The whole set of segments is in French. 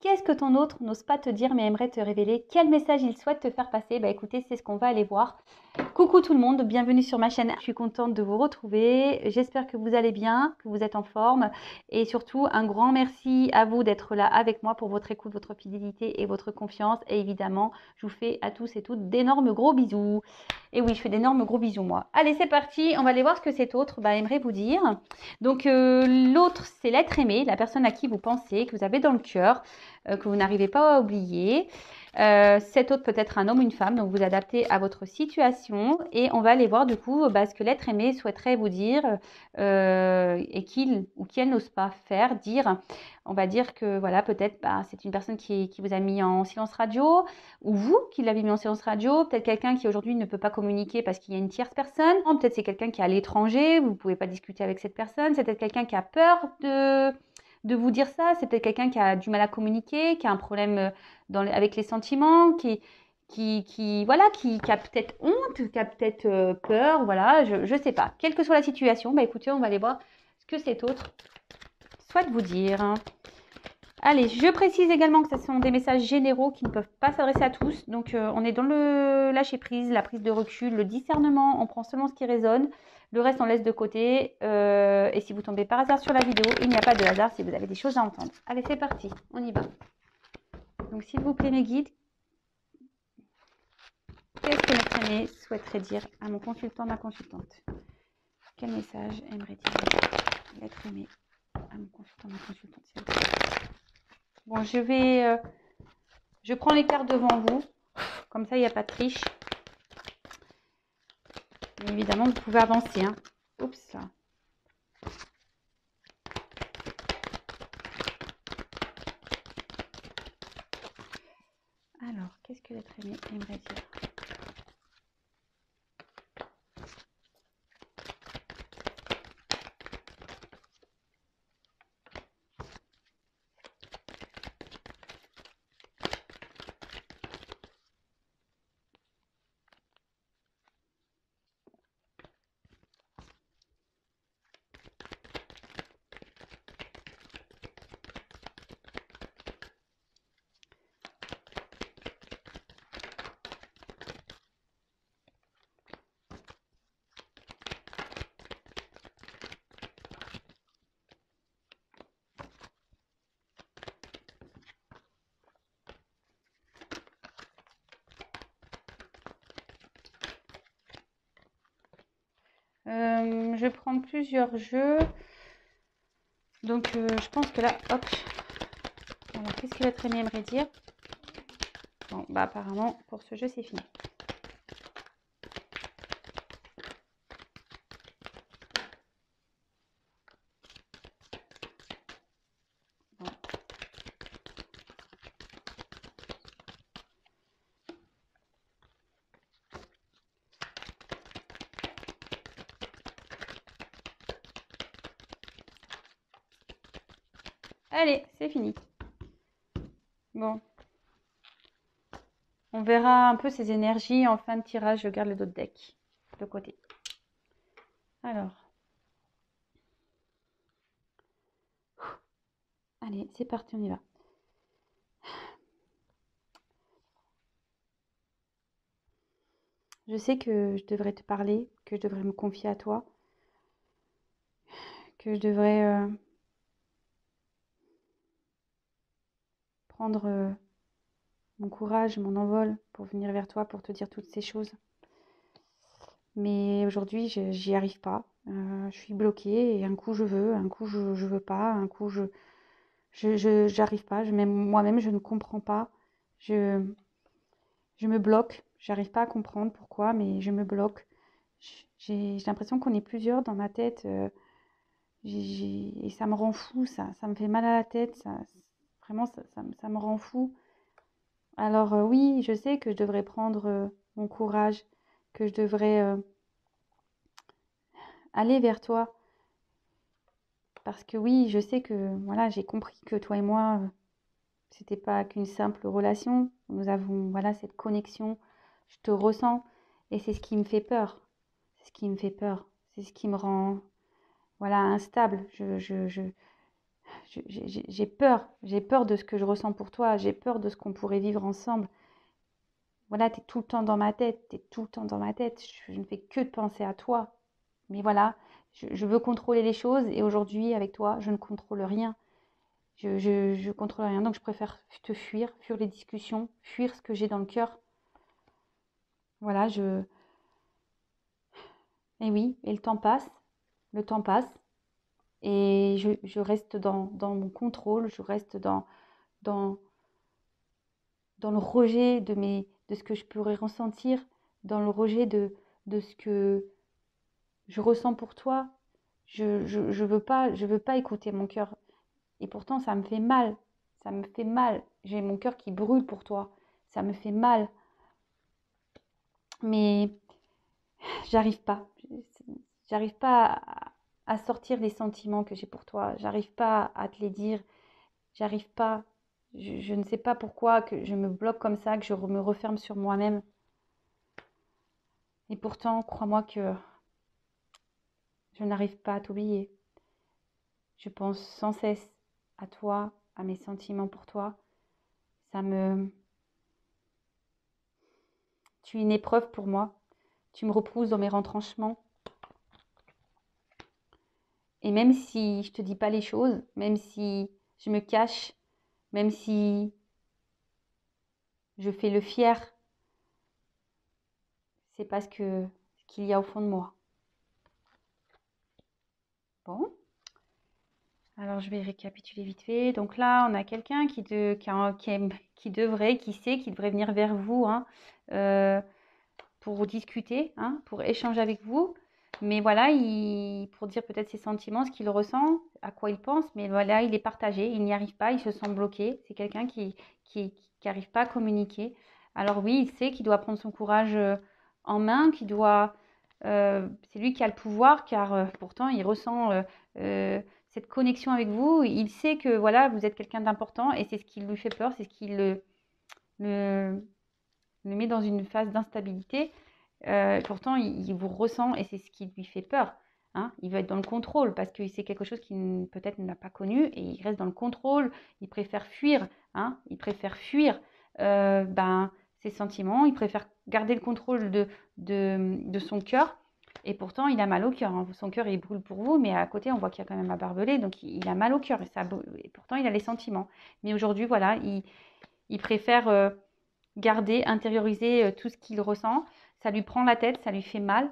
Qu'est-ce que ton autre n'ose pas te dire mais aimerait te révéler? Quel message il souhaite te faire passer? Bah écoutez, c'est ce qu'on va aller voir. Coucou tout le monde, bienvenue sur ma chaîne. Je suis contente de vous retrouver. J'espère que vous allez bien, que vous êtes en forme. Et surtout, un grand merci à vous d'être là avec moi pour votre écoute, votre fidélité et votre confiance. Et évidemment, je vous fais à tous et toutes d'énormes gros bisous. Et oui, je fais d'énormes gros bisous moi. Allez, c'est parti. On va aller voir ce que cet autre aimerait vous dire. Donc, l'autre, c'est l'être aimé, la personne à qui vous pensez, que vous avez dans le cœur, que vous n'arrivez pas à oublier. Cet autre peut être un homme ou une femme, donc vous adaptez à votre situation et on va aller voir du coup ce que l'être aimé souhaiterait vous dire et qu'il ou qu'elle n'ose pas faire, dire. On va dire que voilà, peut-être c'est une personne qui vous a mis en silence radio ou vous qui l'avez mis en silence radio, peut-être quelqu'un qui aujourd'hui ne peut pas communiquer parce qu'il y a une tierce personne, peut-être c'est quelqu'un qui est à l'étranger, vous ne pouvez pas discuter avec cette personne, c'est peut-être quelqu'un qui a peur de vous dire ça, c'est peut-être quelqu'un qui a du mal à communiquer, qui a un problème avec les sentiments, voilà, qui a peut-être honte, qui a peut-être peur, voilà, je ne sais pas. Quelle que soit la situation, écoutez, on va aller voir ce que cet autre souhaite vous dire. Allez, je précise également que ce sont des messages généraux qui ne peuvent pas s'adresser à tous. Donc, on est dans le lâcher-prise, la prise de recul, le discernement. On prend seulement ce qui résonne. Le reste, on laisse de côté. Et si vous tombez par hasard sur la vidéo, il n'y a pas de hasard si vous avez des choses à entendre. Allez, c'est parti. On y va. Donc, s'il vous plaît, mes guides, qu'est-ce que notre aimé souhaiterait dire à mon consultant, ma consultante? Quel message aimerait dire l'être aimé à mon consultant, ma consultante, s'il vous plaît? Bon, je prends les cartes devant vous. Comme ça, il n'y a pas de triche. Mais évidemment, vous pouvez avancer. Hein. Oups, là. Alors, qu'est-ce que l'être aimé aimerait dire? Je vais prendre plusieurs jeux. Donc, je pense que là, hop. Alors, qu'est-ce que l'être aimé aimerait dire? Bon, apparemment, pour ce jeu, c'est fini. Bon. Allez, c'est fini. Bon. On verra un peu ces énergies en fin de tirage. Je garde le dos de deck de côté. Alors. Allez, c'est parti, on y va. Je sais que je devrais te parler, que je devrais me confier à toi, que je devrais prendre mon courage, mon envol pour venir vers toi, pour te dire toutes ces choses. Mais aujourd'hui, j'y arrive pas. Je suis bloquée et un coup je veux, un coup je veux pas, un coup j'arrive pas. Même moi-même, je ne comprends pas. Je me bloque. J'arrive pas à comprendre pourquoi, mais je me bloque. J'ai l'impression qu'on est plusieurs dans ma tête. Et ça me rend fou, ça me fait mal à la tête. Vraiment, ça me rend fou. Alors oui, je sais que je devrais prendre mon courage, que je devrais aller vers toi. Parce que oui, je sais que voilà, j'ai compris que toi et moi, c'était pas qu'une simple relation. Nous avons voilà cette connexion. Je te ressens et c'est ce qui me fait peur. C'est ce qui me fait peur. C'est ce qui me rend voilà instable. j'ai peur de ce que je ressens pour toi, j'ai peur de ce qu'on pourrait vivre ensemble. Voilà, tu es tout le temps dans ma tête, tu es tout le temps dans ma tête, je ne fais que de penser à toi. Mais voilà, je veux contrôler les choses et aujourd'hui, avec toi, je ne contrôle rien. Je contrôle rien, donc je préfère te fuir les discussions, fuir ce que j'ai dans le cœur. Voilà, Et oui, et le temps passe, et je reste dans mon contrôle, je reste dans, dans le rejet de ce que je pourrais ressentir, dans le rejet de ce que je ressens pour toi. Je veux pas écouter mon cœur. Et pourtant, ça me fait mal. Ça me fait mal. J'ai mon cœur qui brûle pour toi. Ça me fait mal. Mais j'arrive pas. J'arrive pas à sortir les sentiments que j'ai pour toi. J'arrive pas à te les dire. J'arrive pas. Je ne sais pas pourquoi que je me bloque comme ça, que je me referme sur moi-même. Et pourtant, crois-moi que je n'arrive pas à t'oublier. Je pense sans cesse à toi, à mes sentiments pour toi. Tu es une épreuve pour moi. Tu me repousses dans mes retranchements. Et même si je te dis pas les choses, même si je me cache, même si je fais le fier, c'est parce que ce qu'il y a au fond de moi. Bon. Alors, je vais récapituler vite fait. Donc là, on a quelqu'un qui devrait venir vers vous hein, pour discuter, hein, pour échanger avec vous. Mais voilà, pour dire peut-être ses sentiments, ce qu'il ressent, à quoi il pense. Mais voilà, il est partagé, il n'y arrive pas, il se sent bloqué. C'est quelqu'un qui n'arrive pas à communiquer. Alors oui, il sait qu'il doit prendre son courage en main, c'est lui qui a le pouvoir, car pourtant, il ressent cette connexion avec vous. Il sait que voilà, vous êtes quelqu'un d'important et c'est ce qui lui fait peur, c'est ce qui le met dans une phase d'instabilité. Pourtant, il vous ressent et c'est ce qui lui fait peur. Hein. Il veut être dans le contrôle parce que c'est quelque chose qu'il peut-être n'a pas connu et il reste dans le contrôle. Il préfère fuir. Hein. Il préfère fuir ses sentiments. Il préfère garder le contrôle de son cœur. Et pourtant, il a mal au cœur. Hein. Son cœur, il brûle pour vous, mais à côté, on voit qu'il y a quand même un barbelé. Donc, il a mal au cœur. Et pourtant, il a les sentiments. Mais aujourd'hui, voilà, il préfère garder, intérioriser tout ce qu'il ressent. Ça lui prend la tête, ça lui fait mal.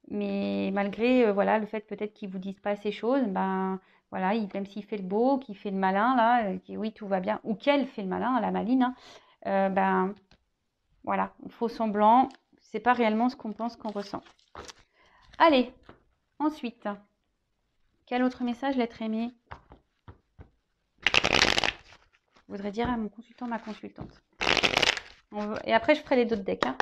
Mais malgré voilà, le fait peut-être qu'il ne vous dise pas ces choses, ben voilà, même s'il fait le beau, qu'il fait le malin, là, oui, tout va bien, ou qu'elle fait le malin, la maline, hein, ben voilà, faux semblant, c'est pas réellement ce qu'on pense qu'on ressent. Allez, ensuite, quel autre message l'être aimé voudrais dire à mon consultant, ma consultante. Et après, je ferai les d'autres decks. Hein.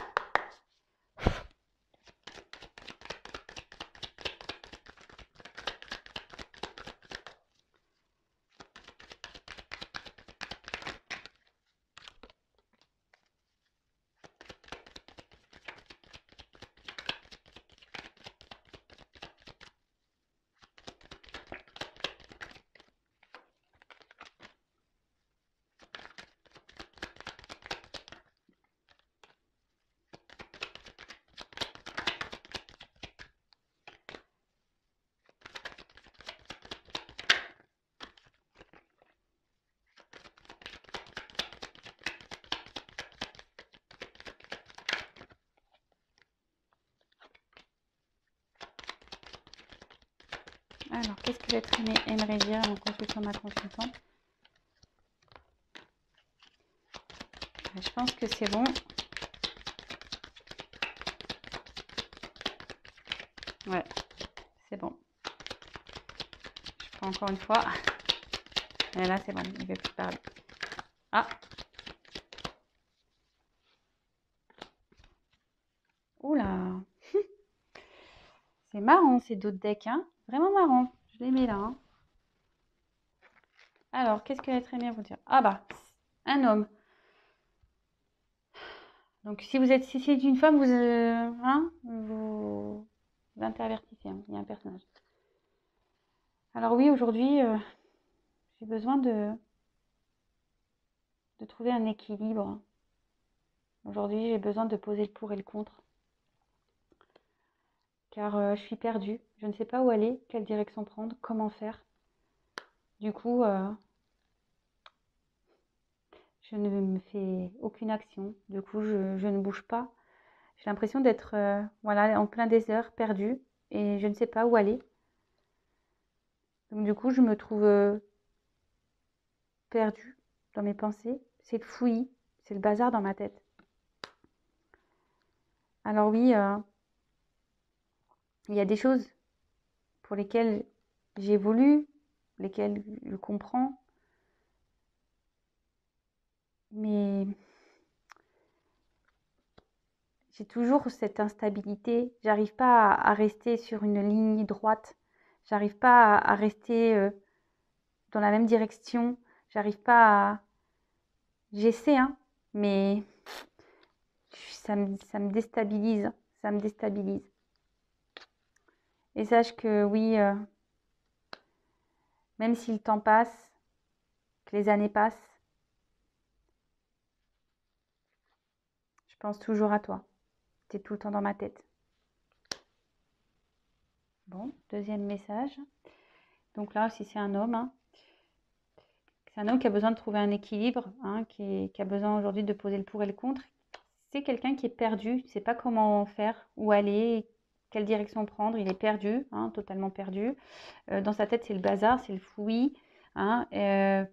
Alors, qu'est-ce que l'être aimé aimerait dire à mon consultant, ma consultante? Je pense que c'est bon. Ouais, c'est bon. Je prends encore une fois. Et là, c'est bon, il ne veut plus parler. Ah! Oula! C'est marrant ces d'autres decks, hein? Vraiment marrant. Je les mets là. Hein. Alors, qu'est-ce que l'être aimé vous dire? Ah bah, un homme. Donc, si c'est une femme, vous intervertissez. Hein. Il y a un personnage. Alors oui, aujourd'hui, j'ai besoin de trouver un équilibre. Aujourd'hui, j'ai besoin de poser le pour et le contre. Car je suis perdue. Je ne sais pas où aller, quelle direction prendre, comment faire. Du coup, je ne me fais aucune action. Du coup, je ne bouge pas. J'ai l'impression d'être voilà, en plein désert, perdue. Et je ne sais pas où aller. Donc du coup, je me trouve perdue dans mes pensées. C'est le fouillis, c'est le bazar dans ma tête. Alors oui, il y a des choses pour lesquelles j'évolue, lesquelles je comprends. Mais j'ai toujours cette instabilité. J'arrive pas à rester sur une ligne droite. J'arrive pas à rester dans la même direction. J'arrive pas à... J'essaie, hein, mais ça me déstabilise. Ça me déstabilise. Et sache que oui, même si le temps passe, que les années passent, je pense toujours à toi. Tu es tout le temps dans ma tête. Bon, deuxième message. Donc là, si c'est un homme, hein, c'est un homme qui a besoin de trouver un équilibre, hein, qui a besoin aujourd'hui de poser le pour et le contre. C'est quelqu'un qui est perdu, il ne sait pas comment faire, où aller, quelle direction prendre. Il est perdu, hein, totalement perdu. Dans sa tête, c'est le bazar, c'est le fouillis. Hein.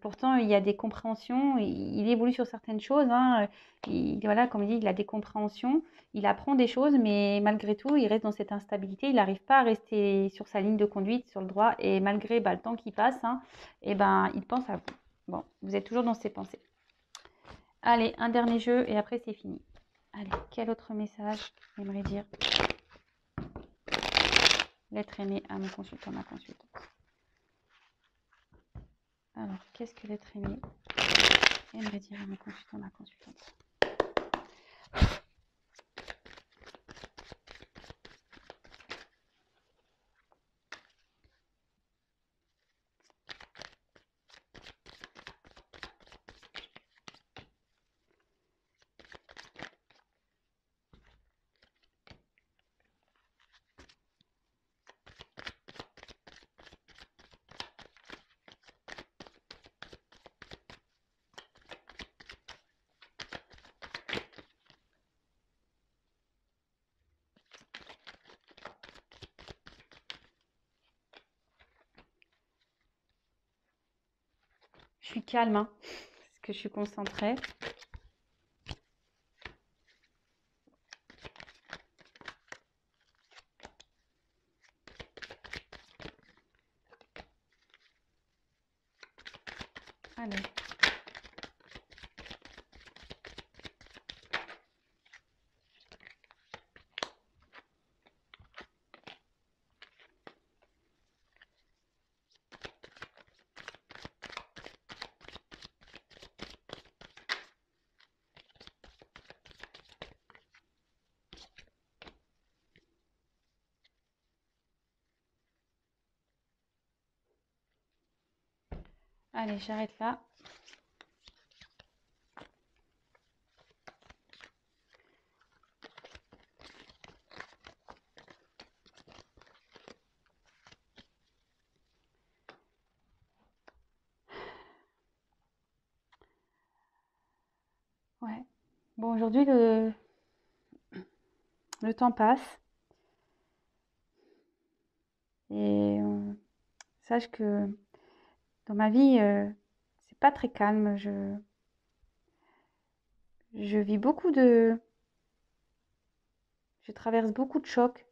Pourtant, il y a des compréhensions. Il évolue sur certaines choses. Hein. Voilà, comme il dit, il a des compréhensions. Il apprend des choses, mais malgré tout, il reste dans cette instabilité. Il n'arrive pas à rester sur sa ligne de conduite, sur le droit. Et malgré le temps qui passe, hein, et il pense à vous. Bon, vous êtes toujours dans ses pensées. Allez, un dernier jeu et après c'est fini. Allez, quel autre message j'aimerais dire? L'être aimé à mon consultant, ma consultante. Alors, qu'est-ce que l'être aimé aimerait dire à mon consultant, ma consultante? Je suis calme, hein, parce que je suis concentrée. Allez. Allez, j'arrête là. Ouais. Bon, aujourd'hui, le temps passe. Et sache que dans ma vie, c'est pas très calme. Je vis beaucoup de... Je traverse beaucoup de chocs.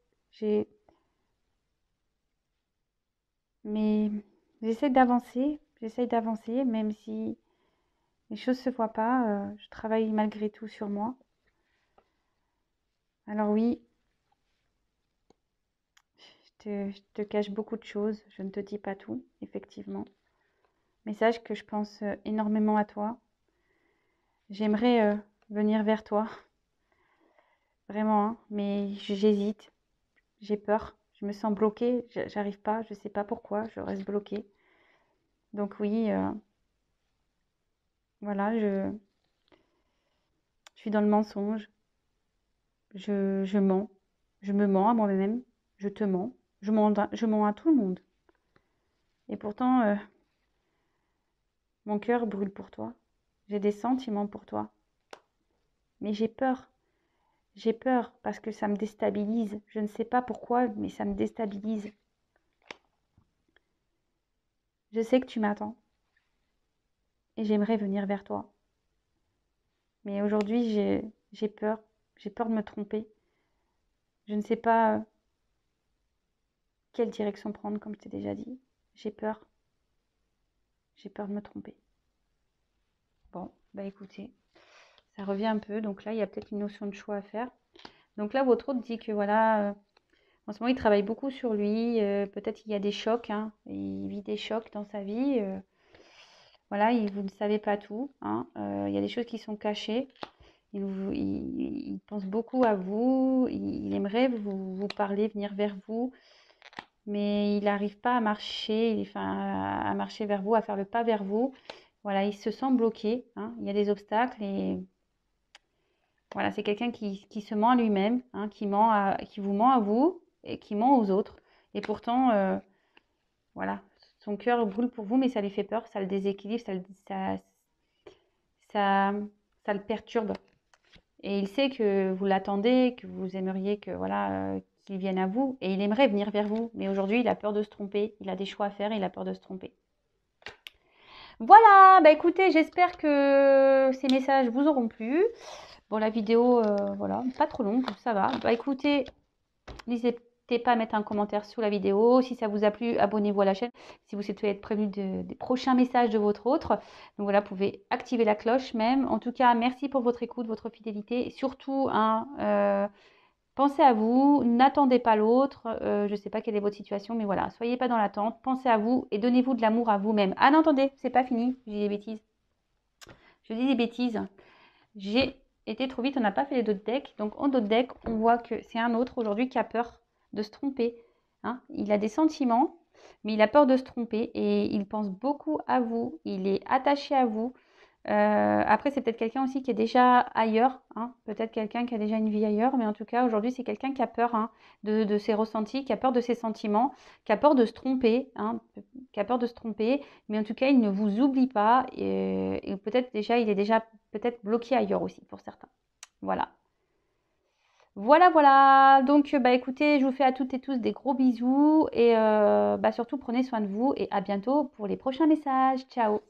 Mais j'essaie d'avancer, même si les choses se voient pas. Je travaille malgré tout sur moi. Alors oui, je te cache beaucoup de choses. Je ne te dis pas tout, effectivement. Mais sache que je pense énormément à toi. J'aimerais venir vers toi, vraiment, hein, mais j'hésite, j'ai peur, je me sens bloquée, j'arrive pas, je sais pas pourquoi, je reste bloquée. Donc oui, voilà, je suis dans le mensonge. Je mens. Je me mens à moi-même. Je te mens. Je mens à tout le monde. Et pourtant, mon cœur brûle pour toi. J'ai des sentiments pour toi. Mais j'ai peur. J'ai peur parce que ça me déstabilise. Je ne sais pas pourquoi, mais ça me déstabilise. Je sais que tu m'attends et j'aimerais venir vers toi. Mais aujourd'hui, j'ai peur. J'ai peur de me tromper. Je ne sais pas quelle direction prendre, comme je t'ai déjà dit. J'ai peur. J'ai peur de me tromper. Bon, bah écoutez, ça revient un peu. Donc là, il y a peut-être une notion de choix à faire. Donc là, votre autre dit que voilà, en ce moment, il travaille beaucoup sur lui. Peut-être qu'il y a des chocs. Hein. Il vit des chocs dans sa vie. Voilà, vous ne savez pas tout. Hein. Il y a des choses qui sont cachées. Il pense beaucoup à vous. Il aimerait vous parler, venir vers vous. Mais il n'arrive pas à marcher, à marcher vers vous, à faire le pas vers vous. Voilà, il se sent bloqué. Hein. Il y a des obstacles et voilà, c'est quelqu'un qui se ment à lui-même, hein, qui vous ment à vous et qui ment aux autres. Et pourtant, voilà, son cœur brûle pour vous, mais ça lui fait peur, ça le déséquilibre, ça, ça le perturbe. Et il sait que vous l'attendez, que vous aimeriez que voilà, qu'il vienne à vous. Et il aimerait venir vers vous. Mais aujourd'hui, il a peur de se tromper. Il a des choix à faire et il a peur de se tromper. Voilà, bah écoutez, j'espère que ces messages vous auront plu. Bon, la vidéo, voilà, pas trop longue, ça va. Bah écoutez, n'hésitez pas à mettre un commentaire sous la vidéo. Si ça vous a plu, abonnez-vous à la chaîne. Si vous souhaitez être prévenu des prochains messages de votre autre. Donc voilà, vous pouvez activer la cloche même. En tout cas, merci pour votre écoute, votre fidélité. Et surtout, hein, pensez à vous, n'attendez pas l'autre. Je ne sais pas quelle est votre situation, mais voilà, soyez pas dans l'attente. Pensez à vous et donnez-vous de l'amour à vous-même. Ah non, attendez, c'est pas fini. Je dis des bêtises. Je dis des bêtises. J'ai été trop vite, on n'a pas fait les d'autres decks. Donc en d'autres decks, on voit que c'est un autre aujourd'hui qui a peur de se tromper. Hein. Il a des sentiments, mais il a peur de se tromper et il pense beaucoup à vous. Il est attaché à vous. Après, c'est peut-être quelqu'un aussi qui est déjà ailleurs. Hein. Peut-être quelqu'un qui a déjà une vie ailleurs. Mais en tout cas, aujourd'hui, c'est quelqu'un qui a peur hein, de ses ressentis, qui a peur de ses sentiments, qui a peur de se tromper. Hein, qui a peur de se tromper. Mais en tout cas, il ne vous oublie pas. Et peut-être déjà, il est déjà peut-être bloqué ailleurs aussi pour certains. Voilà. Voilà, voilà. Donc, bah, écoutez, je vous fais à toutes et tous des gros bisous. Et bah, surtout, prenez soin de vous. Et à bientôt pour les prochains messages. Ciao.